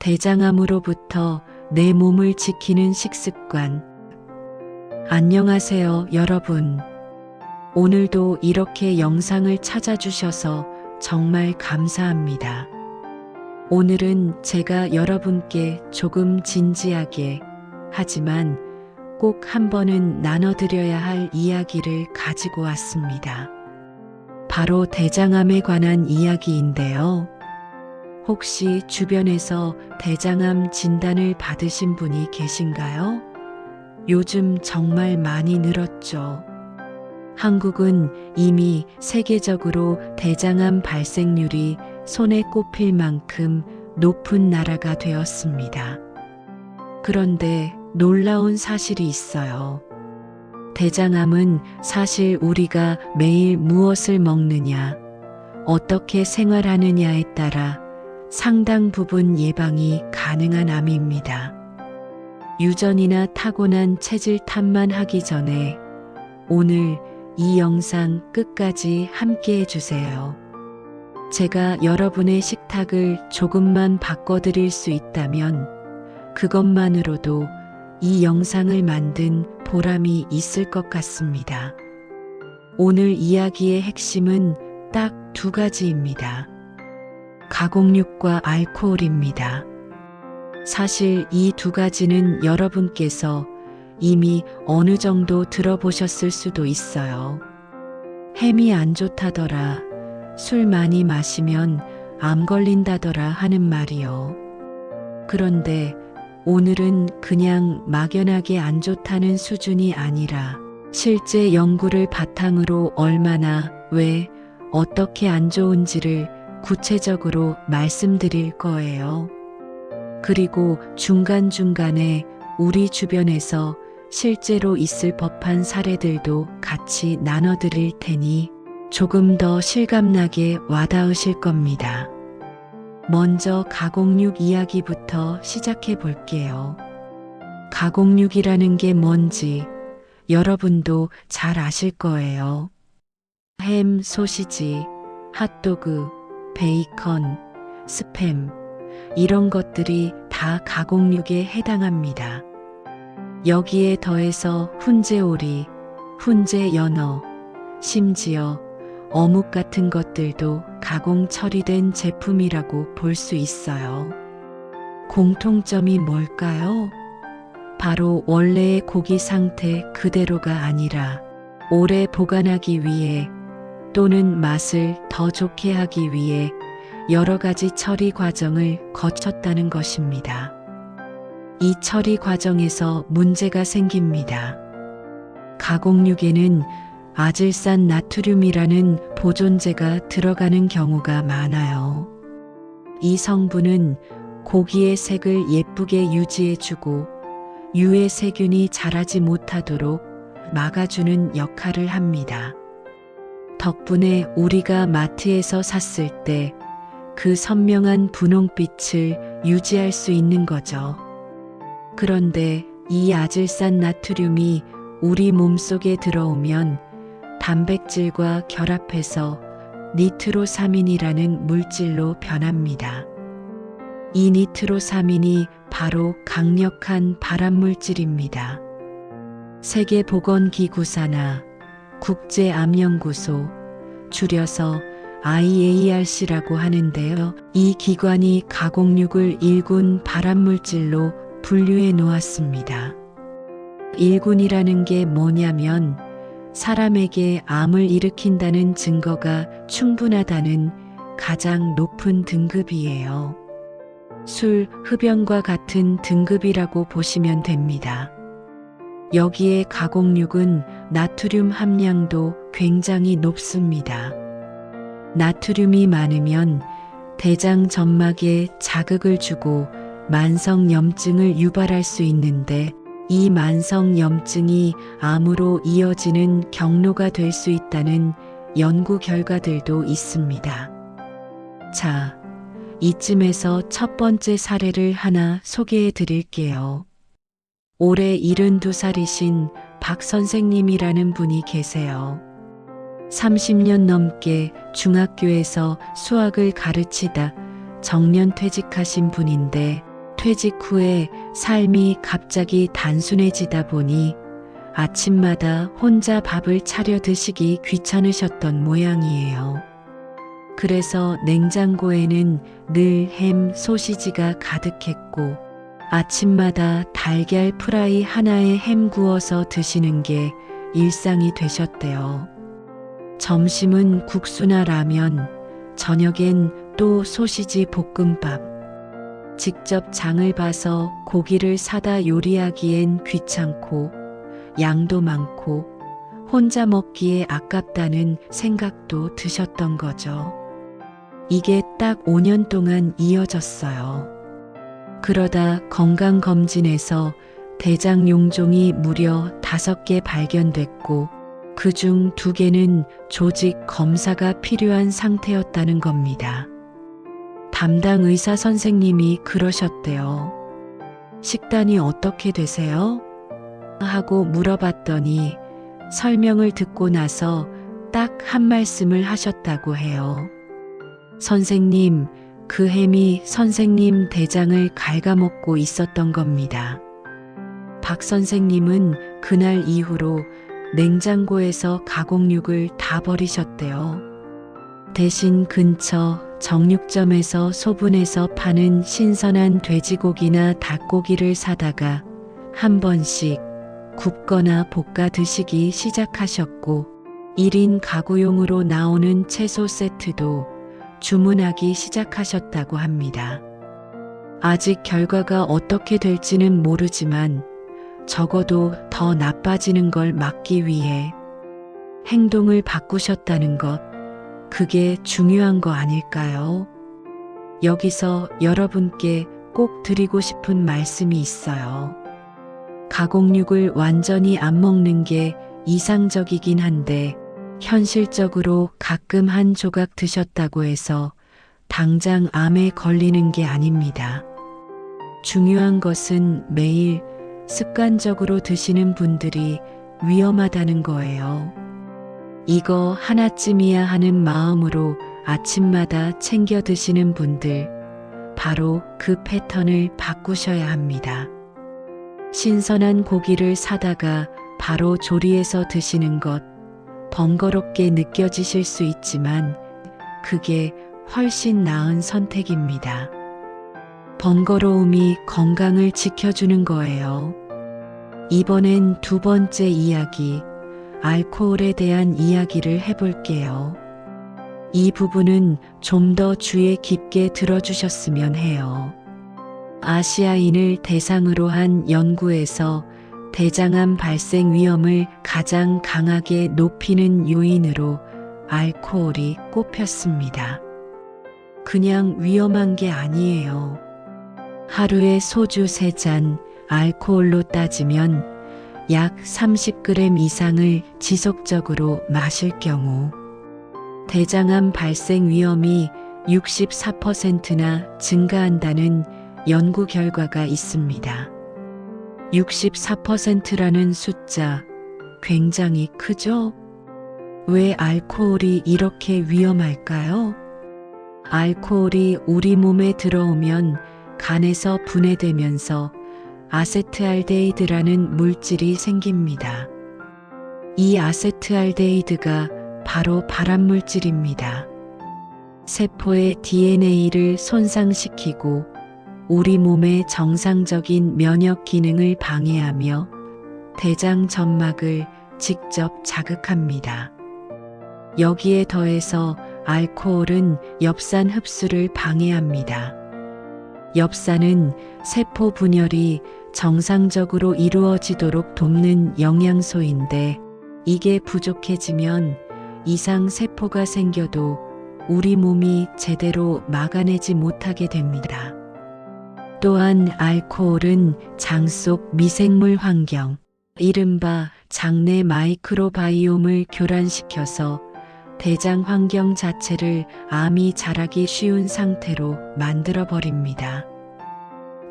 대장암으로부터 내 몸을 지키는 식습관. 안녕하세요, 여러분. 오늘도 이렇게 영상을 찾아주셔서 정말 감사합니다. 오늘은 제가 여러분께 조금 진지하게, 하지만 꼭 한 번은 나눠드려야 할 이야기를 가지고 왔습니다. 바로 대장암에 관한 이야기인데요. 혹시 주변에서 대장암 진단을 받으신 분이 계신가요? 요즘 정말 많이 늘었죠. 한국은 이미 세계적으로 대장암 발생률이 손에 꼽힐 만큼 높은 나라가 되었습니다. 그런데 놀라운 사실이 있어요. 대장암은 사실 우리가 매일 무엇을 먹느냐, 어떻게 생활하느냐에 따라 상당 부분 예방이 가능한 암입니다. 유전이나 타고난 체질 탓만 하기 전에 오늘 이 영상 끝까지 함께 해주세요. 제가 여러분의 식탁을 조금만 바꿔드릴 수 있다면 그것만으로도 이 영상을 만든 보람이 있을 것 같습니다. 오늘 이야기의 핵심은 딱 두 가지입니다. 가공육과 알코올입니다. 사실 이 두 가지는 여러분께서 이미 어느 정도 들어보셨을 수도 있어요. 햄이 안 좋다더라, 술 많이 마시면 암 걸린다더라 하는 말이요. 그런데 오늘은 그냥 막연하게 안 좋다는 수준이 아니라 실제 연구를 바탕으로 얼마나, 왜, 어떻게 안 좋은지를 구체적으로 말씀드릴 거예요. 그리고 중간중간에 우리 주변에서 실제로 있을 법한 사례들도 같이 나눠드릴 테니 조금 더 실감나게 와닿으실 겁니다. 먼저 가공육 이야기부터 시작해 볼게요. 가공육이라는 게 뭔지 여러분도 잘 아실 거예요. 햄, 소시지, 핫도그, 베이컨, 스팸, 이런 것들이 다 가공육에 해당합니다. 여기에 더해서 훈제오리, 훈제 연어, 심지어 어묵 같은 것들도 가공 처리된 제품이라고 볼 수 있어요. 공통점이 뭘까요? 바로 원래의 고기 상태 그대로가 아니라 오래 보관하기 위해 또는 맛을 더 좋게 하기 위해 여러 가지 처리 과정을 거쳤다는 것입니다. 이 처리 과정에서 문제가 생깁니다. 가공육에는 아질산 나트륨이라는 보존제가 들어가는 경우가 많아요. 이 성분은 고기의 색을 예쁘게 유지해주고 유해 세균이 자라지 못하도록 막아주는 역할을 합니다. 덕분에 우리가 마트에서 샀을 때 그 선명한 분홍빛을 유지할 수 있는 거죠. 그런데 이 아질산 나트륨이 우리 몸속에 들어오면 단백질과 결합해서 니트로사민이라는 물질로 변합니다. 이 니트로사민이 바로 강력한 발암물질입니다. 세계보건기구사나 국제암연구소, 줄여서 IARC라고 하는데요. 이 기관이 가공육을 1군 발암물질로 분류해 놓았습니다. 1군이라는 게 뭐냐면 사람에게 암을 일으킨다는 증거가 충분하다는 가장 높은 등급이에요. 술, 흡연과 같은 등급이라고 보시면 됩니다. 여기에 가공육은 나트륨 함량도 굉장히 높습니다. 나트륨이 많으면 대장 점막에 자극을 주고 만성 염증을 유발할 수 있는데 이 만성 염증이 암으로 이어지는 경로가 될 수 있다는 연구 결과들도 있습니다. 자, 이쯤에서 첫 번째 사례를 하나 소개해 드릴게요. 올해 72살이신 박 선생님이라는 분이 계세요. 30년 넘게 중학교에서 수학을 가르치다 정년퇴직하신 분인데 퇴직 후에 삶이 갑자기 단순해지다 보니 아침마다 혼자 밥을 차려 드시기 귀찮으셨던 모양이에요. 그래서 냉장고에는 늘 햄, 소시지가 가득했고 아침마다 달걀 프라이 하나에 햄 구워서 드시는 게 일상이 되셨대요. 점심은 국수나 라면, 저녁엔 또 소시지 볶음밥. 직접 장을 봐서 고기를 사다 요리하기엔 귀찮고 양도 많고 혼자 먹기에 아깝다는 생각도 드셨던 거죠. 이게 딱 5년 동안 이어졌어요. 그러다 건강검진에서 대장 용종이 무려 5개 발견됐고 그중 2개는 조직 검사가 필요한 상태였다는 겁니다. 담당 의사 선생님이 그러셨대요. 식단이 어떻게 되세요? 하고 물어봤더니 설명을 듣고 나서 딱 한 말씀을 하셨다고 해요. 선생님, 그 햄이 선생님 대장을 갉아먹고 있었던 겁니다. 박 선생님은 그날 이후로 냉장고에서 가공육을 다 버리셨대요. 대신 근처 정육점에서 소분해서 파는 신선한 돼지고기나 닭고기를 사다가 한 번씩 굽거나 볶아 드시기 시작하셨고 1인 가구용으로 나오는 채소 세트도 주문하기 시작하셨다고 합니다. 아직 결과가 어떻게 될지는 모르지만 적어도 더 나빠지는 걸 막기 위해 행동을 바꾸셨다는 것, 그게 중요한 거 아닐까요? 여기서 여러분께 꼭 드리고 싶은 말씀이 있어요. 가공육을 완전히 안 먹는 게 이상적이긴 한데 현실적으로 가끔 한 조각 드셨다고 해서 당장 암에 걸리는 게 아닙니다. 중요한 것은 매일 습관적으로 드시는 분들이 위험하다는 거예요. 이거 하나쯤이야 하는 마음으로 아침마다 챙겨 드시는 분들, 바로 그 패턴을 바꾸셔야 합니다. 신선한 고기를 사다가 바로 조리해서 드시는 것, 번거롭게 느껴지실 수 있지만 그게 훨씬 나은 선택입니다. 번거로움이 건강을 지켜주는 거예요. 이번엔 2번째 이야기, 알코올에 대한 이야기를 해볼게요. 이 부분은 좀 더 주의 깊게 들어주셨으면 해요. 아시아인을 대상으로 한 연구에서 대장암 발생 위험을 가장 강하게 높이는 요인으로 알코올이 꼽혔습니다. 그냥 위험한 게 아니에요. 하루에 소주 3잔, 알코올로 따지면 약 30g 이상을 지속적으로 마실 경우 대장암 발생 위험이 64%나 증가한다는 연구 결과가 있습니다. 64%라는 숫자 굉장히 크죠? 왜 알코올이 이렇게 위험할까요? 알코올이 우리 몸에 들어오면 간에서 분해되면서 아세트알데히드라는 물질이 생깁니다. 이 아세트알데히드가 바로 발암물질입니다. 세포의 DNA를 손상시키고 우리 몸의 정상적인 면역 기능을 방해하며 대장 점막을 직접 자극합니다. 여기에 더해서 알코올은 엽산 흡수를 방해합니다. 엽산은 세포 분열이 정상적으로 이루어지도록 돕는 영양소인데 이게 부족해지면 이상 세포가 생겨도 우리 몸이 제대로 막아내지 못하게 됩니다. 또한 알코올은 장 속 미생물 환경, 이른바 장내 마이크로바이옴을 교란시켜서 대장 환경 자체를 암이 자라기 쉬운 상태로 만들어버립니다.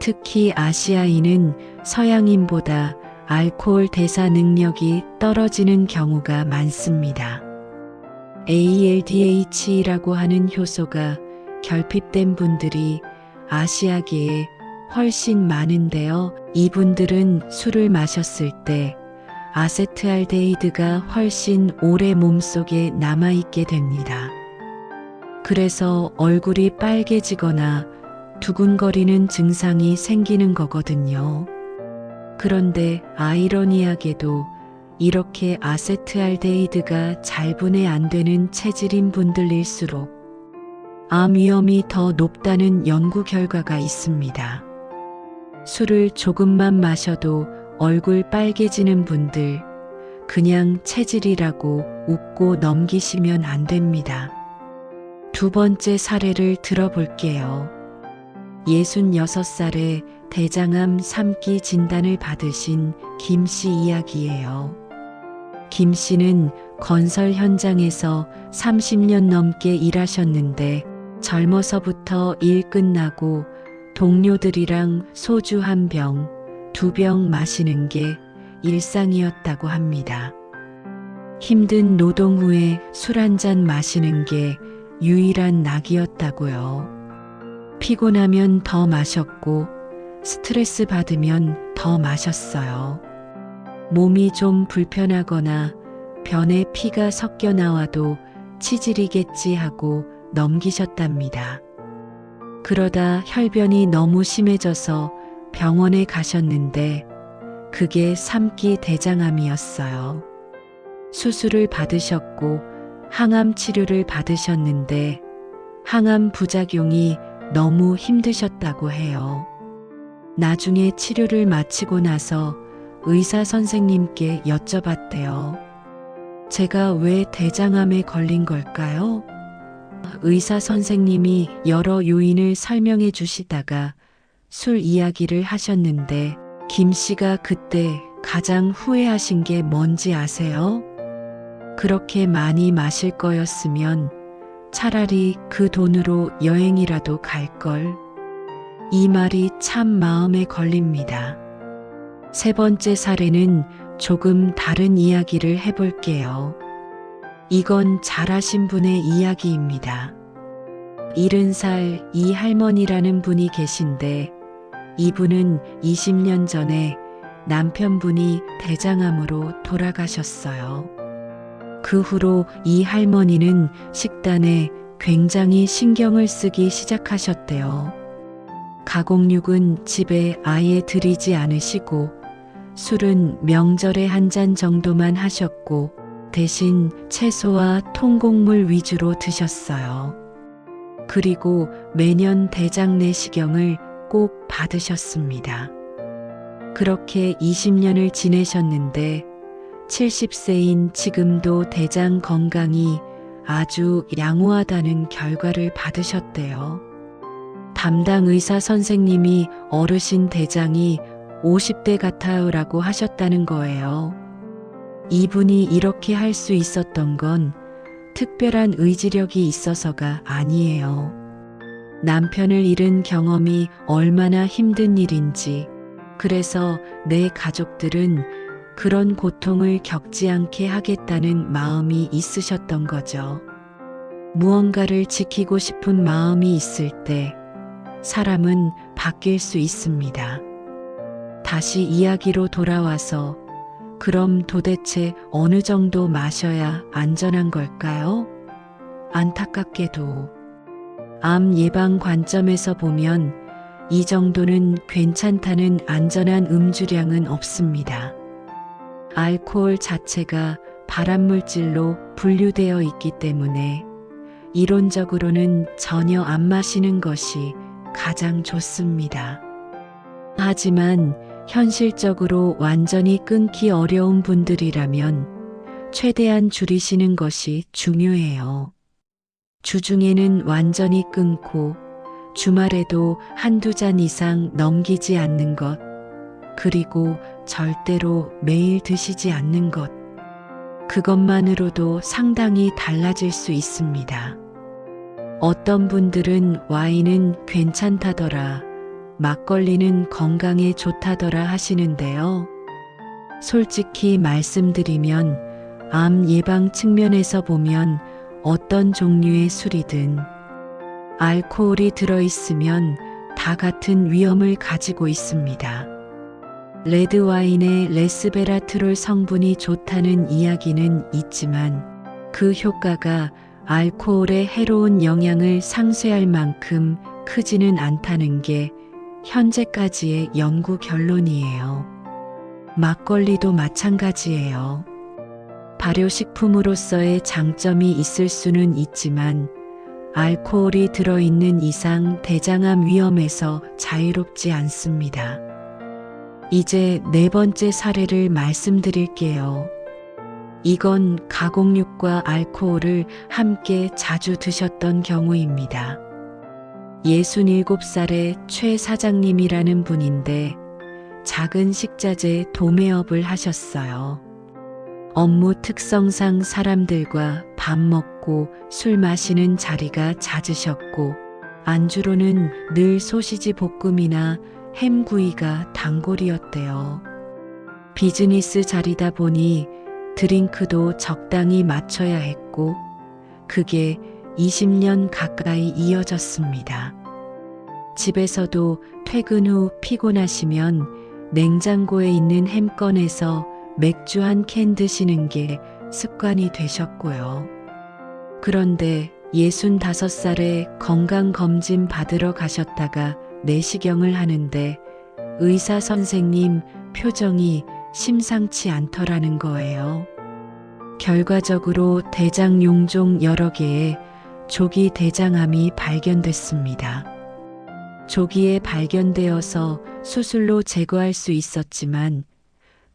특히 아시아인은 서양인보다 알코올 대사 능력이 떨어지는 경우가 많습니다. ALDH라고 하는 효소가 결핍된 분들이 아시아계에 훨씬 많은데요. 이분들은 술을 마셨을 때 아세트알데히드가 훨씬 오래 몸속에 남아있게 됩니다. 그래서 얼굴이 빨개지거나 두근거리는 증상이 생기는 거거든요. 그런데 아이러니하게도 이렇게 아세트알데히드가 잘 분해 안 되는 체질인 분들일수록 암 위험이 더 높다는 연구 결과가 있습니다. 술을 조금만 마셔도 얼굴 빨개지는 분들, 그냥 체질이라고 웃고 넘기시면 안 됩니다. 두 번째 사례를 들어볼게요. 66살에 대장암 3기 진단을 받으신 김 씨 이야기예요. 김 씨는 건설 현장에서 30년 넘게 일하셨는데 젊어서부터 일 끝나고 동료들이랑 소주 한 병, 두 병 마시는 게 일상이었다고 합니다. 힘든 노동 후에 술 한 잔 마시는 게 유일한 낙이었다고요. 피곤하면 더 마셨고 스트레스 받으면 더 마셨어요. 몸이 좀 불편하거나 변에 피가 섞여 나와도 치질이겠지 하고 넘기셨답니다. 그러다 혈변이 너무 심해져서 병원에 가셨는데 그게 3기 대장암이었어요. 수술을 받으셨고 항암 치료를 받으셨는데 항암 부작용이 너무 힘드셨다고 해요. 나중에 치료를 마치고 나서 의사 선생님께 여쭤봤대요. 제가 왜 대장암에 걸린 걸까요? 의사 선생님이 여러 요인을 설명해 주시다가 술 이야기를 하셨는데 김 씨가 그때 가장 후회하신 게 뭔지 아세요? 그렇게 많이 마실 거였으면 차라리 그 돈으로 여행이라도 갈걸. 이 말이 참 마음에 걸립니다. 세 번째 사례는 조금 다른 이야기를 해볼게요. 이건 잘하신 분의 이야기입니다. 70살 이 할머니라는 분이 계신데 이분은 20년 전에 남편분이 대장암으로 돌아가셨어요. 그 후로 이 할머니는 식단에 굉장히 신경을 쓰기 시작하셨대요. 가공육은 집에 아예 들이지 않으시고 술은 명절에 한 잔 정도만 하셨고 대신 채소와 통곡물 위주로 드셨어요. 그리고 매년 대장 내시경을 꼭 받으셨습니다. 그렇게 20년을 지내셨는데 70세인 지금도 대장 건강이 아주 양호하다는 결과를 받으셨대요. 담당 의사 선생님이 어르신 대장이 50대 같아요라고 하셨다는 거예요. 이분이 이렇게 할 수 있었던 건 특별한 의지력이 있어서가 아니에요. 남편을 잃은 경험이 얼마나 힘든 일인지, 그래서 내 가족들은 그런 고통을 겪지 않게 하겠다는 마음이 있으셨던 거죠. 무언가를 지키고 싶은 마음이 있을 때 사람은 바뀔 수 있습니다. 다시 이야기로 돌아와서 그럼 도대체 어느 정도 마셔야 안전한 걸까요? 안타깝게도 암 예방 관점에서 보면 이 정도는 괜찮다는 안전한 음주량은 없습니다. 알코올 자체가 발암물질로 분류되어 있기 때문에 이론적으로는 전혀 안 마시는 것이 가장 좋습니다. 하지만 현실적으로 완전히 끊기 어려운 분들이라면 최대한 줄이시는 것이 중요해요. 주중에는 완전히 끊고 주말에도 한두 잔 이상 넘기지 않는 것, 그리고 절대로 매일 드시지 않는 것, 그것만으로도 상당히 달라질 수 있습니다. 어떤 분들은 와인은 괜찮다더라, 막걸리는 건강에 좋다더라 하시는데요. 솔직히 말씀드리면 암 예방 측면에서 보면 어떤 종류의 술이든 알코올이 들어있으면 다 같은 위험을 가지고 있습니다. 레드와인의 레스베라트롤 성분이 좋다는 이야기는 있지만 그 효과가 알코올의 해로운 영향을 상쇄할 만큼 크지는 않다는 게 현재까지의 연구 결론이에요. 막걸리도 마찬가지예요. 발효식품으로서의 장점이 있을 수는 있지만 알코올이 들어있는 이상 대장암 위험에서 자유롭지 않습니다. 이제 네 번째 사례를 말씀드릴게요. 이건 가공육과 알코올을 함께 자주 드셨던 경우입니다. 67살의 최 사장님이라는 분인데 작은 식자재 도매업을 하셨어요. 업무 특성상 사람들과 밥 먹고 술 마시는 자리가 잦으셨고 안주로는 늘 소시지 볶음이나 햄구이가 단골이었대요. 비즈니스 자리다 보니 드링크도 적당히 맞춰야 했고 그게 20년 가까이 이어졌습니다. 집에서도 퇴근 후 피곤하시면 냉장고에 있는 햄 꺼내서 맥주 한 캔 드시는 게 습관이 되셨고요. 그런데 65살에 건강검진 받으러 가셨다가 내시경을 하는데 의사 선생님 표정이 심상치 않더라는 거예요. 결과적으로 대장 용종 여러 개의 조기 대장암이 발견됐습니다. 조기에 발견되어서 수술로 제거할 수 있었지만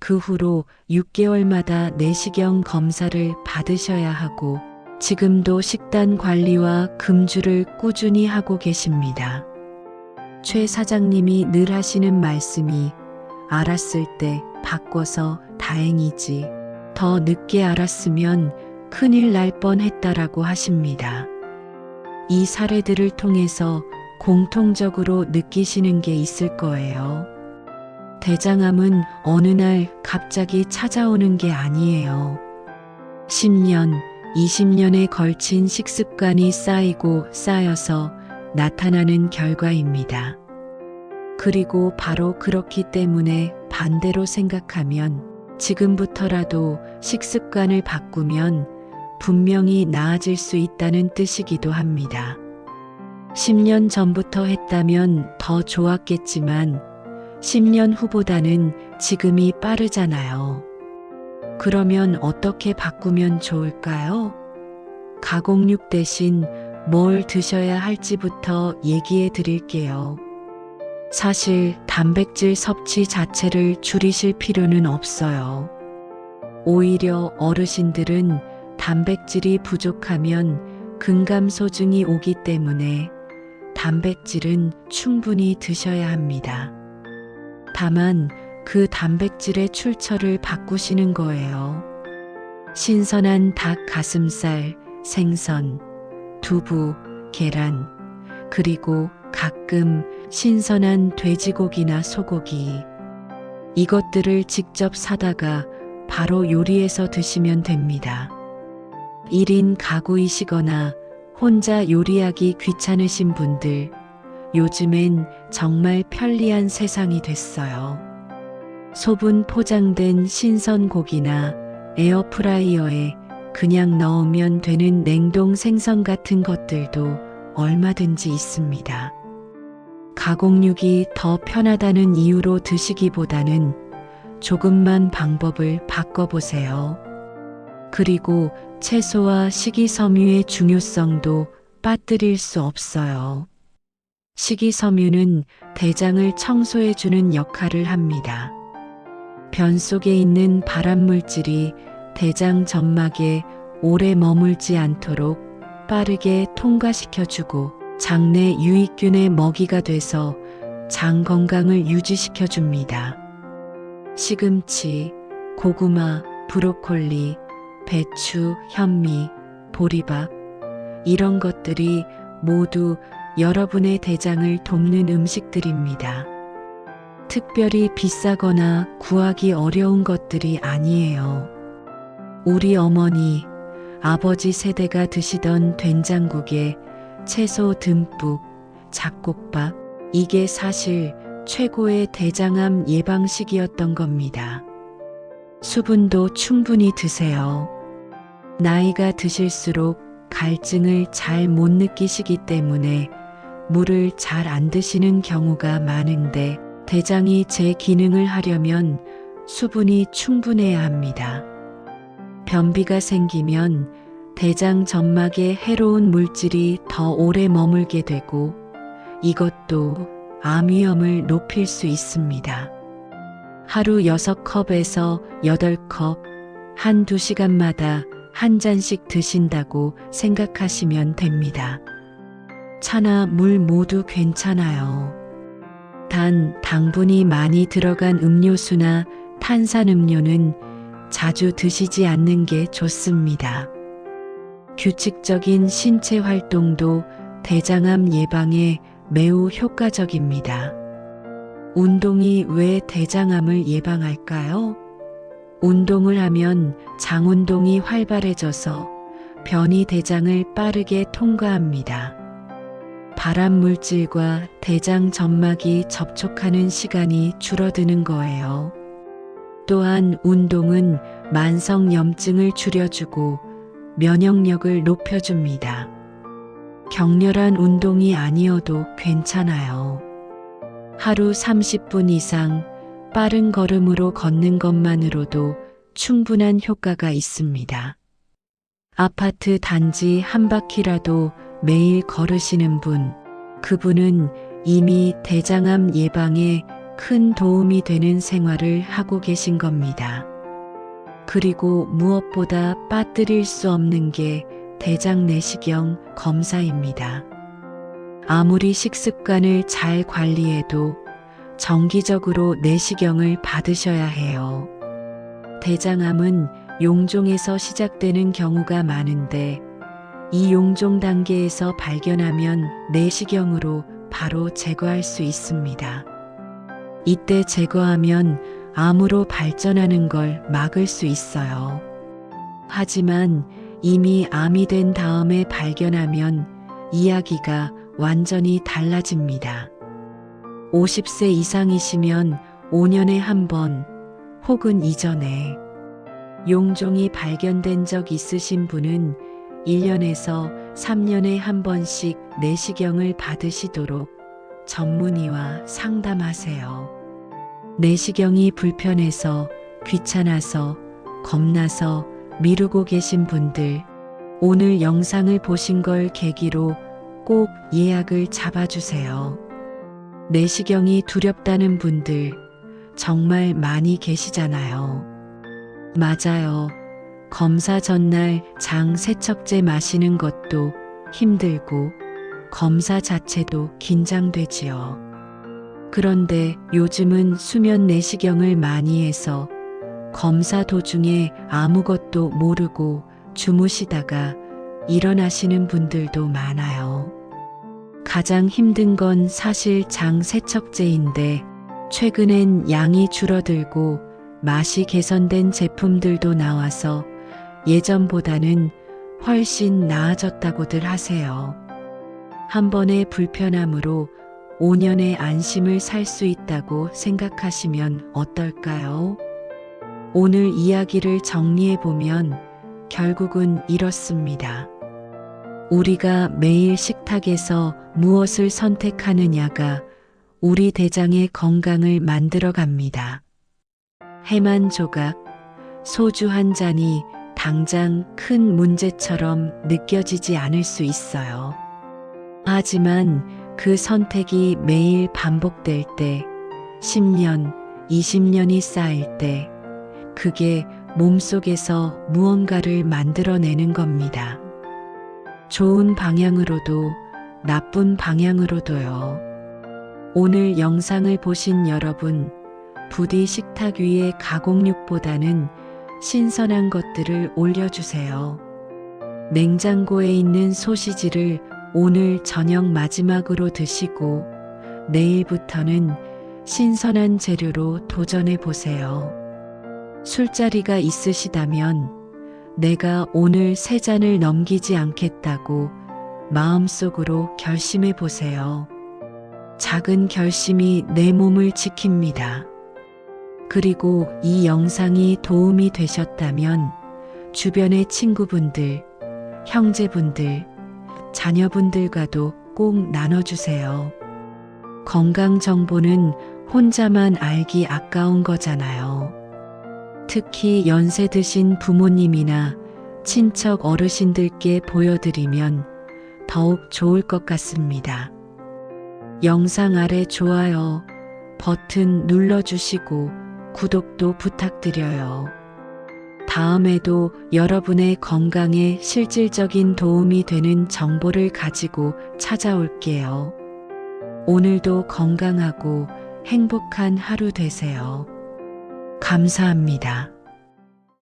그 후로 6개월마다 내시경 검사를 받으셔야 하고 지금도 식단 관리와 금주를 꾸준히 하고 계십니다. 최 사장님이 늘 하시는 말씀이 알았을 때 바꿔서 다행이지 더 늦게 알았으면 큰일 날 뻔했다라고 하십니다. 이 사례들을 통해서 공통적으로 느끼시는 게 있을 거예요. 대장암은 어느 날 갑자기 찾아오는 게 아니에요. 10년, 20년에 걸친 식습관이 쌓이고 쌓여서 나타나는 결과입니다. 그리고 바로 그렇기 때문에 반대로 생각하면 지금부터라도 식습관을 바꾸면 분명히 나아질 수 있다는 뜻이기도 합니다. 10년 전부터 했다면 더 좋았겠지만 10년 후보다는 지금이 빠르잖아요. 그러면 어떻게 바꾸면 좋을까요? 가공육 대신 뭘 드셔야 할지부터 얘기해 드릴게요. 사실 단백질 섭취 자체를 줄이실 필요는 없어요. 오히려 어르신들은 단백질이 부족하면 근감소증이 오기 때문에 단백질은 충분히 드셔야 합니다. 다만 그 단백질의 출처를 바꾸시는 거예요. 신선한 닭 가슴살, 생선, 두부, 계란, 그리고 가끔 신선한 돼지고기나 소고기. 이것들을 직접 사다가 바로 요리해서 드시면 됩니다. 1인 가구이시거나 혼자 요리하기 귀찮으신 분들, 요즘엔 정말 편리한 세상이 됐어요. 소분 포장된 신선 고기나 에어프라이어에 그냥 넣으면 되는 냉동 생선 같은 것들도 얼마든지 있습니다. 가공육이 더 편하다는 이유로 드시기보다는 조금만 방법을 바꿔보세요. 그리고 채소와 식이섬유의 중요성도 빠뜨릴 수 없어요. 식이섬유는 대장을 청소해주는 역할을 합니다. 변 속에 있는 발암물질이 대장 점막에 오래 머물지 않도록 빠르게 통과시켜주고 장내 유익균의 먹이가 돼서 장 건강을 유지시켜줍니다. 시금치, 고구마, 브로콜리, 배추, 현미, 보리밥 이런 것들이 모두 여러분의 대장을 돕는 음식들입니다. 특별히 비싸거나 구하기 어려운 것들이 아니에요. 우리 어머니, 아버지 세대가 드시던 된장국에 채소 듬뿍, 잡곡밥, 이게 사실 최고의 대장암 예방식이었던 겁니다. 수분도 충분히 드세요. 나이가 드실수록 갈증을 잘 못 느끼시기 때문에 물을 잘 안 드시는 경우가 많은데 대장이 제 기능을 하려면 수분이 충분해야 합니다. 변비가 생기면 대장 점막에 해로운 물질이 더 오래 머물게 되고 이것도 암 위험을 높일 수 있습니다. 하루 6컵에서 8컵, 한두 시간마다 한 잔씩 드신다고 생각하시면 됩니다. 차나 물 모두 괜찮아요. 단 당분이 많이 들어간 음료수나 탄산음료는 자주 드시지 않는 게 좋습니다. 규칙적인 신체 활동도 대장암 예방에 매우 효과적입니다. 운동이 왜 대장암을 예방할까요? 운동을 하면 장운동이 활발해져서 변이 대장을 빠르게 통과합니다. 발암 물질과 대장 점막이 접촉하는 시간이 줄어드는 거예요. 또한 운동은 만성염증을 줄여주고 면역력을 높여줍니다. 격렬한 운동이 아니어도 괜찮아요. 하루 30분 이상 빠른 걸음으로 걷는 것만으로도 충분한 효과가 있습니다. 아파트 단지 한 바퀴라도 매일 걸으시는 분, 그분은 이미 대장암 예방에 큰 도움이 되는 생활을 하고 계신 겁니다. 그리고 무엇보다 빠뜨릴 수 없는 게 대장 내시경 검사입니다. 아무리 식습관을 잘 관리해도 정기적으로 내시경을 받으셔야 해요. 대장암은 용종에서 시작되는 경우가 많은데 이 용종 단계에서 발견하면 내시경으로 바로 제거할 수 있습니다. 이때 제거하면 암으로 발전하는 걸 막을 수 있어요. 하지만 이미 암이 된 다음에 발견하면 이야기가 완전히 달라집니다. 50세 이상이시면 5년에 한 번 혹은 이전에 용종이 발견된 적 있으신 분은 1년에서 3년에 한 번씩 내시경을 받으시도록 전문의와 상담하세요. 내시경이 불편해서, 귀찮아서, 겁나서 미루고 계신 분들, 오늘 영상을 보신 걸 계기로 꼭 예약을 잡아주세요. 내시경이 두렵다는 분들 정말 많이 계시잖아요. 맞아요. 검사 전날 장 세척제 마시는 것도 힘들고 검사 자체도 긴장되지요. 그런데 요즘은 수면 내시경을 많이 해서 검사 도중에 아무것도 모르고 주무시다가 일어나시는 분들도 많아요. 가장 힘든 건 사실 장 세척제인데 최근엔 양이 줄어들고 맛이 개선된 제품들도 나와서 예전보다는 훨씬 나아졌다고들 하세요. 한 번의 불편함으로 5년의 안심을 살 수 있다고 생각하시면 어떨까요? 오늘 이야기를 정리해보면 결국은 이렇습니다. 우리가 매일 식탁에서 무엇을 선택하느냐가 우리 대장의 건강을 만들어 갑니다. 햄 한 조각, 소주 한 잔이 당장 큰 문제처럼 느껴지지 않을 수 있어요. 하지만 그 선택이 매일 반복될 때, 10년, 20년이 쌓일 때, 그게 몸속에서 무언가를 만들어내는 겁니다. 좋은 방향으로도 나쁜 방향으로도요. 오늘 영상을 보신 여러분, 부디 식탁 위에 가공육보다는 신선한 것들을 올려주세요. 냉장고에 있는 소시지를 오늘 저녁 마지막으로 드시고 내일부터는 신선한 재료로 도전해 보세요. 술자리가 있으시다면 내가 오늘 3잔을 넘기지 않겠다고 마음속으로 결심해 보세요. 작은 결심이 내 몸을 지킵니다. 그리고 이 영상이 도움이 되셨다면 주변의 친구분들, 형제분들, 자녀분들과도 꼭 나눠주세요. 건강 정보는 혼자만 알기 아까운 거잖아요. 특히 연세 드신 부모님이나 친척 어르신들께 보여드리면 더욱 좋을 것 같습니다. 영상 아래 좋아요 버튼 눌러주시고 구독도 부탁드려요. 다음에도 여러분의 건강에 실질적인 도움이 되는 정보를 가지고 찾아올게요. 오늘도 건강하고 행복한 하루 되세요. 감사합니다.